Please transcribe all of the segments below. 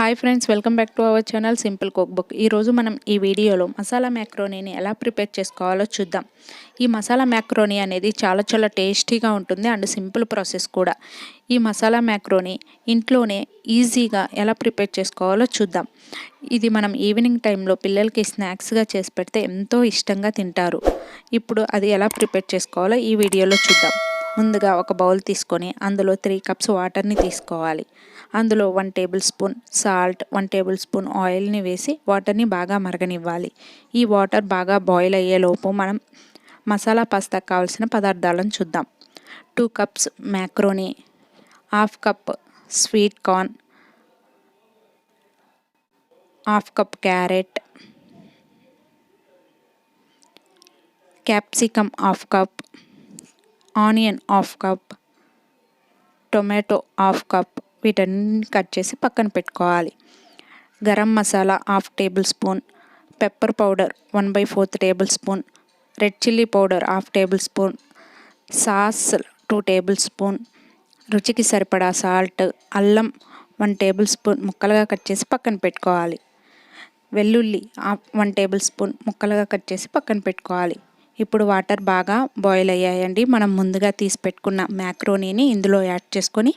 Hi friends, welcome back to our channel simple cook book. ఈరోజు మనం ఈ వీడియోలో మసాలా మ్యాక్రోనీని ఎలా ప్రిపేర్ చేసుకోవాలో చూద్దాం. ఈ మసాలా మ్యాక్రోనీ అనేది చాలా టేస్టీగా ఉంటుంది అండ్ సింపుల్ ప్రాసెస్ కూడా. ఈ మసాలా మ్యాక్రోనీ ఇంట్లోనే ఈజీగా ఎలా ప్రిపేర్ చేసుకోవాలో చూద్దాం. ఇది మనం ఈవినింగ్ టైంలో పిల్లలకి స్నాక్స్గా చేసి పెడితే ఎంతో ఇష్టంగా తింటారు. ఇప్పుడు అది ఎలా ప్రిపేర్ చేసుకోవాలో ఈ వీడియోలో చూద్దాం. ముందుగా ఒక బౌల్ తీసుకొని అందులో 3 కప్స్ వాటర్ని తీసుకోవాలి. అందులో 1 table spoon salt, 1 table spoon ఆయిల్ని వేసి వాటర్ని బాగా మరగనివ్వాలి. ఈ వాటర్ బాగా బాయిల్ అయ్యేలోపు మనం మసాలా పాస్తాకు కావాల్సిన పదార్థాలను చూద్దాం. 2 cups macaroni, half cup sweet corn, half cup carrot, capsicum half cup, onion half cup, tomato half cup, వీటన్ని కట్ చేసి పక్కన పెట్టుకోవాలి. Garam masala half tablespoon, pepper powder 1/4 tablespoon, red chilli powder half tablespoon, sauce 2 tablespoon, రుచికి సరిపడా salt, అల్లం 1 table spoon ముక్కలుగా cut చేసి పక్కన పెట్టుకోవాలి. వెల్లుల్లి 1 టేబుల్ స్పూన్ ముక్కలుగా కట్ చేసి పక్కన పెట్టుకోవాలి. ఇప్పుడు వాటర్ బాగా బాయిల్ అయ్యాయండి. మనం ముందుగా తీసి పెట్టుకున్న మ్యాక్రోనీని ఇందులో యాడ్ చేసుకొని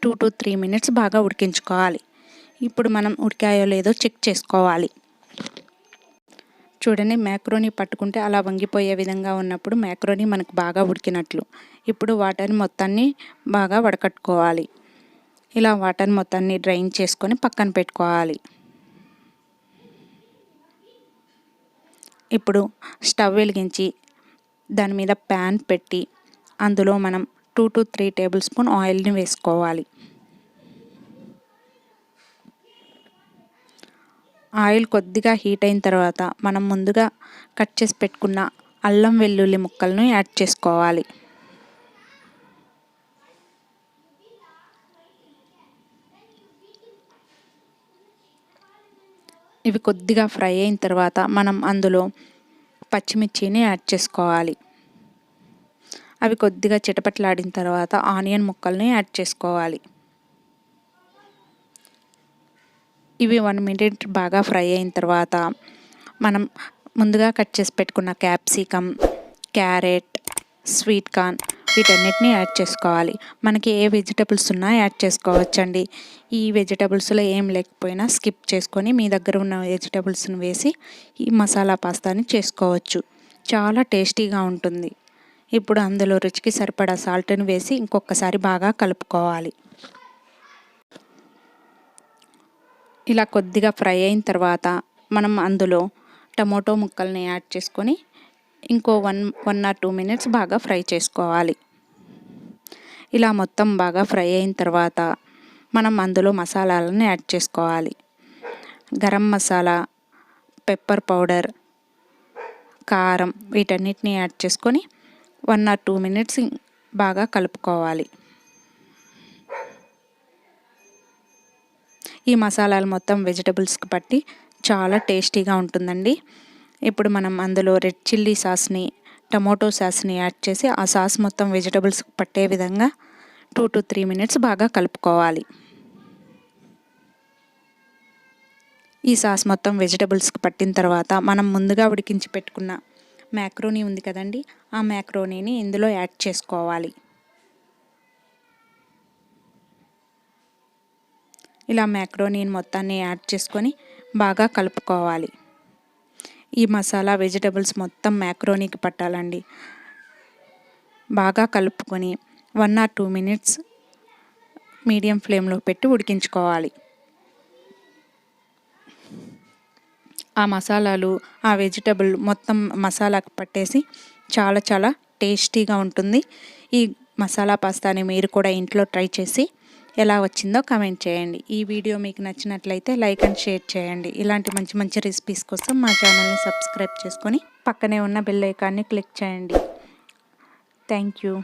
2 to 3 minutes బాగా ఉడికించుకోవాలి. ఇప్పుడు మనం ఉడికాయో లేదో చెక్ చేసుకోవాలి. చూడండి, మ్యాక్రోనీ పట్టుకుంటే అలా వంగిపోయే విధంగా ఉన్నప్పుడు మ్యాక్రోనీ మనకు బాగా ఉడికినట్లు. ఇప్పుడు వాటర్ని మొత్తాన్ని బాగా వడకట్టుకోవాలి. ఇలా వాటర్ మొత్తాన్ని డ్రైన్ చేసుకొని పక్కన పెట్టుకోవాలి. ఇప్పుడు స్టవ్ వెలిగించి దాని మీద ప్యాన్ పెట్టి అందులో మనం 2 to 3 టేబుల్ స్పూన్ ఆయిల్ని వేసుకోవాలి. ఆయిల్ కొద్దిగా హీట్ అయిన తర్వాత మనం ముందుగా కట్ చేసి పెట్టుకున్న అల్లం వెల్లుల్లి ముక్కలను యాడ్ చేసుకోవాలి. ఇవి కొద్దిగా ఫ్రై అయిన తర్వాత మనం అందులో పచ్చిమిర్చిని యాడ్ చేసుకోవాలి. అవి కొద్దిగా చిటపట్లాడిన తర్వాత ఆనియన్ ముక్కల్ని యాడ్ చేసుకోవాలి. ఇవి 1 minute బాగా ఫ్రై అయిన తర్వాత మనం ముందుగా కట్ చేసి పెట్టుకున్న క్యాప్సికమ్, క్యారెట్, స్వీట్ కార్న్ వీటన్నిటిని యాడ్ చేసుకోవాలి. మనకి ఏ వెజిటబుల్స్ ఉన్నా యాడ్ చేసుకోవచ్చండి. ఈ వెజిటబుల్స్లో ఏం లేకపోయినా స్కిప్ చేసుకొని మీ దగ్గర ఉన్న వెజిటబుల్స్ని వేసి ఈ మసాలా పాస్తాని చేసుకోవచ్చు. చాలా టేస్టీగా ఉంటుంది. ఇప్పుడు అందులో రుచికి సరిపడా సాల్ట్ని వేసి ఇంకొకసారి బాగా కలుపుకోవాలి. ఇలా కొద్దిగా ఫ్రై అయిన తర్వాత మనం అందులో టమోటో ముక్కల్ని యాడ్ చేసుకొని ఇంకో 1 or 2 minutes బాగా ఫ్రై చేసుకోవాలి. ఇలా మొత్తం బాగా ఫ్రై అయిన తర్వాత మనం అందులో మసాలాలను యాడ్ చేసుకోవాలి. గరం మసాలా, పెప్పర్ పౌడర్, కారం వీటన్నిటిని యాడ్ చేసుకొని 1 or 2 minutes బాగా కలుపుకోవాలి. ఈ మసాలాలు మొత్తం వెజిటబుల్స్కి పట్టి చాలా టేస్టీగా ఉంటుందండి. ఇప్పుడు మనం అందులో రెడ్ చిల్లీ సాస్ని, టమోటో సాస్ని యాడ్ చేసి ఆ సాస్ మొత్తం వెజిటబుల్స్కి పట్టే విధంగా 2 to 3 minutes బాగా కలుపుకోవాలి. ఈ సాస్ మొత్తం వెజిటబుల్స్కి పట్టిన తర్వాత మనం ముందుగా ఉడికించి పెట్టుకున్న మ్యాక్రోనీ ఉంది కదండి, ఆ మ్యాక్రోనీని ఇందులో యాడ్ చేసుకోవాలి. ఇలా మ్యాక్రోనీని మొత్తాన్ని యాడ్ చేసుకొని బాగా కలుపుకోవాలి. ఈ మసాలా వెజిటబుల్స్ మొత్తం మ్యాక్రోనీకి పట్టాలండి. బాగా కలుపుకొని 1 or 2 minutes మీడియం ఫ్లేమ్లో పెట్టి ఉడికించుకోవాలి. ఆ మసాలాలు, ఆ వెజిటబుల్ మొత్తం మసాలాకు పట్టేసి చాలా టేస్టీగా ఉంటుంది. ఈ మసాలా పాస్తాని మీరు కూడా ఇంట్లో ట్రై చేసి ఎలా వచ్చిందో కామెంట్ చేయండి. ఈ వీడియో మీకు నచ్చినట్లయితే లైక్ అండ్ షేర్ చేయండి. ఇలాంటి మంచి రెసిపీస్ కోసం మా ఛానల్ని సబ్స్క్రైబ్ చేసుకొని పక్కనే ఉన్న బెల్ ఐకాన్ని క్లిక్ చేయండి. Thank you.